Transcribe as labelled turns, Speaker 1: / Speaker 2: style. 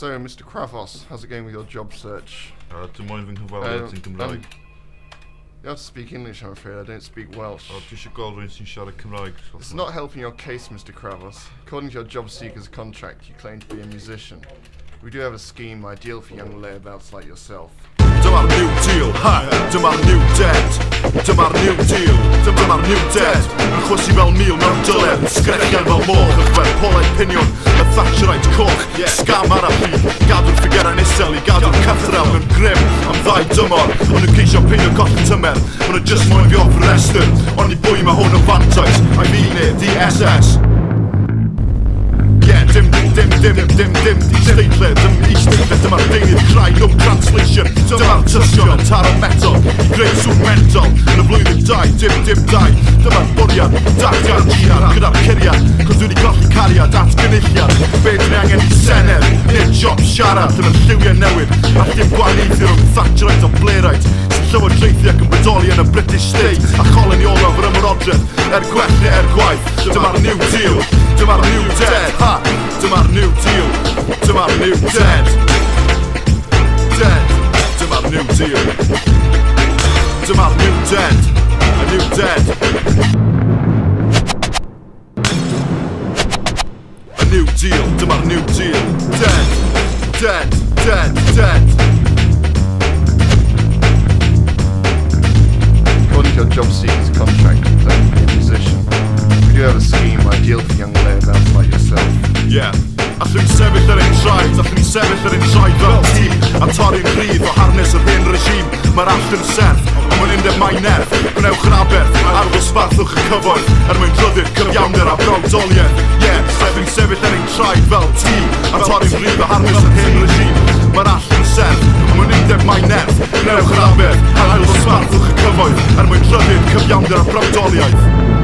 Speaker 1: So, Mr. Kravos, how's it going with your job search?
Speaker 2: Dim ond fi'n cyfweld yn Gymraeg.
Speaker 1: You have to speak English, I'm afraid. I don't speak Welsh.
Speaker 2: Dwi eisiau gweld rhywun sy'n siarad Cymraeg.
Speaker 1: It's not helping your case, Mr. Kravos. According to your job seeker's contract, you claim to be a musician. We do have a scheme ideal for young layabouts like yourself.
Speaker 2: Dyma'r new deal, ha! Dyma'r new dead. Dyma'r new deal, dyma'r new dead. Yn chwysu fel mil mewn dyled, yn sgrechian fel moch, yn chwer poled pinion, y Thatcherite coch, scam ar y ffydd, gadw'r ffigurau'n isel i gadw'r cythrel mewn grym am ddau dymor, ond nhw'n ceisio peidio colli tymer, ond nhw'n just moyn fi off restr, ond i bwy mae hwn yn fantais, I mean it, the SS. Yeah, dim, di steidle, dim I steidle, dyma'r deunydd crai, no translation, dyma'r Tystion yn taro metal, I greu sŵn mental, yn y flwyddyn dim dau, dyma'r bwriad, datiad jihad, gyda'r curiad, cos dwi wedi colli cariad at gynulliad, be dyn ni angen I senedd, nid job siarad, dyma'r lliwiau newid, a dim gwahaniaethu rhwng Thatcherite o Blairite, sy'n llywodraethu ac yn bodoli yn y British State, a choloniolaf yr ymwrodredd, gwell neu gwaith, dyma'r new deal, dyma'r new dead, ha! Dyma'r new deal, dyma'r new dead. Dead, dyma'r new deal. Dyma'r new dead, a new dead. A new deal, dyma'r new deal. Dead, dead.
Speaker 1: According to your job seeker's contract, you claim to be a musician. We do have a scheme ideal for young layabouts like yourself.
Speaker 2: Yeah, allwn ni sefyll ar ein traed fel ti, a torri'n rhydd o harnes yr hen regime. Mae'r all yn serth, ond mae'n undeb mai nerth. Gwnewch yn aberth, arfol sbarthwch y cyfoeth, mwyn ryddu'r cyfiawnder a brawdoliaeth. Yeah, sefyll ar ein traed fel ti, a torri'n rhydd o harnes yr hen regime. Mae'r all yn serth, ond mae'n undeb mai nerth. Gwnewch yn aberth, arfol sbarthwch y cyfoeth, mwyn ryddu'r cyfiawnder a brawdoliaeth.